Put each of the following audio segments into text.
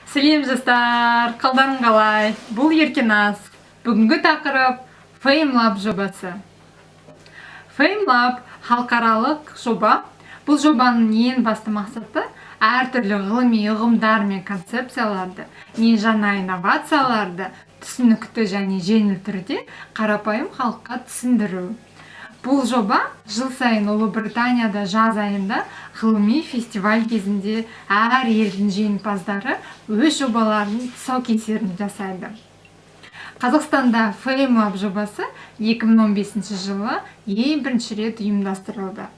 Сәлем жастар, қалдарың қалай? Бұл Еркеназ. Бүгінгі тақырып FameLab жобасы. FameLab халықаралық жоба. Бұл жобаның ең басты мақсаты әртүрлі ғылыми ұғымдар мен концепцияларды, жаңа инновацияларды түсінікті және жеңіл түрде қарапайым халыққа түсіндіру. Бұл жоба жыл сайын Ұлыбританияда жаз айында ғылыми фестиваль кезінде әр елдің жеңімпаздары өз жобаларының тұсаукесерін жасайды. Қазақстанда FameLab жобасы 2015 жылы ең бірінші рет ұйымдастырылды.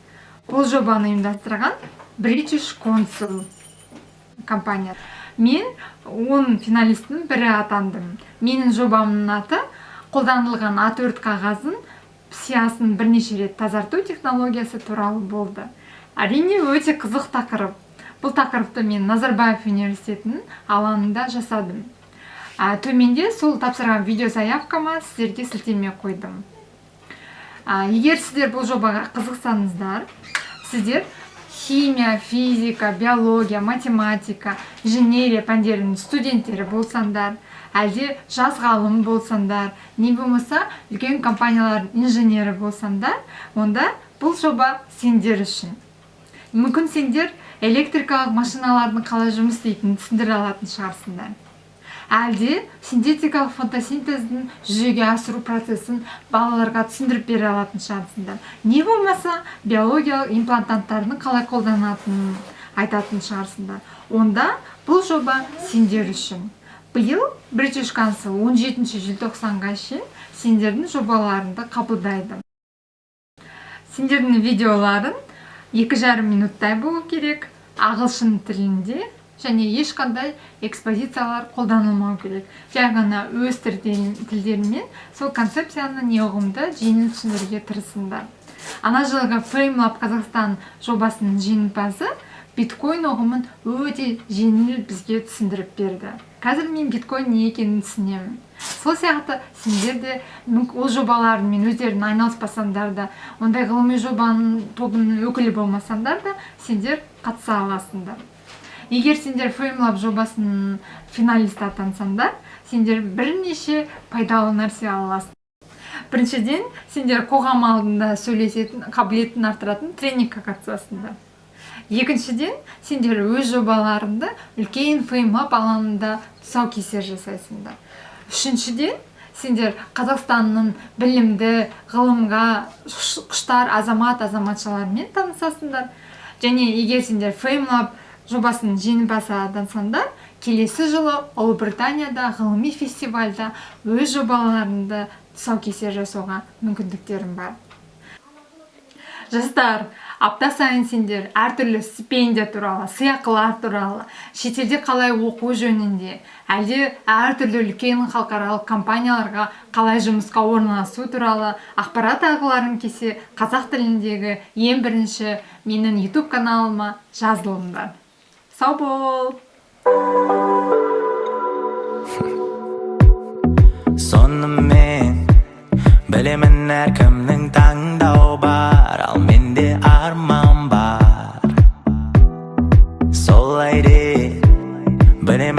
Бұл жобаны ұйымдастырған British Council компания. Мен 10 финалистің бірі атандым. Менің жобамның аты қолданылған A4 қағазын сиясын бірнеше рет тазарту технологиясы туралы болды. Әрине өте қызық тақырып. Бұл тақырыпты мен Назарбаев университетінің алаңында жасадым. Төменде сол тапсырған видео заявкама сіздерге сілтеме қойдым. Егер сіздер бұл жобаға қызықсаңыздар, сіздер химия, физика, биология, математика, инженерия пәндерінің студенттері болсаңдар, әлде жас ғалым болсаңдар, не болмаса үлкен компаниялардың инженері болсаңдар, онда бұл жоба сендер үшін. Мүмкін сендер электрикалық машиналардың қалай жұмыс істейтінін түсіндіре алатын шығарсыңдар. Әлде синтетикалық фотосинтездің жүзеге асыру процесін балаларға түсіндіріп бере алатын шығарсыңдар. Не болмаса биологиялық имплантанттардың қалай қолданатынын айтатын шығарсыңдар. Онда бұл жоба сендер үшін. Биыл British Council 17 желтоқсанға шейін сендердің жобаларыңды қабылдайды. Сендердің видеоларын 2,5 минуттай болу керек, ағылшын тілінде, және ешқандай экспозициялар қолданылмау керек. Жай ғана өз тілдерімен сол концепцияны неғұмды жеңіл түсіндіруге тырысыңдар. Ана жылғы FameLab Қазақстан жобасының жеңімпазы биткоин ұғымын өте жеңіл бізге түсіндіріп берді. Қазір мен биткоин не екенін түсінемін. Сол сияқты сендер де ол жобалармен өздерін айналыспасаңдар да, ондай ғылыми жобаның тобының өкілі болмасаңдар да, сендер қатыса аласыңдар. Егер сендер FameLab жобасының финалист атансаңдар, сендер бірнеше пайдалы нәрсе аласың. Біріншіден, сендер қоғам алдында сөйлесетін қабілетін арттыратын тренингке қатысасыңдар. Екіншіден, сендер өз жобаларында үлкен FameLab алаңында тұсаукесер жасайсыңдар. Үшіншіден, сендер Қазақстанның білімді, ғылымға құштар азамат-азаматшалармен танысасыңдар. Және егер сендер FameLab жобасының жеңімпазы атансаңдар, келесі жылы Ұлыбританияда ғылыми фестивальда өз жобаларында тұсаукесер жасауға мүмкіндіктерім бар. Жастар, апта сайын сендер әртүрлі стипендия туралы, сыйақылар туралы, шетелде қалай оқу жөнінде, әлде әртүрлі үлкен халықаралық компанияларға қалай жұмысқа орналасу туралы ақпарат алғыларың келсе, қазақ тіліндегі ең бірінші менің YouTube каналыма жазылыңдар. Сау бол! Сонымен білемін әркімнің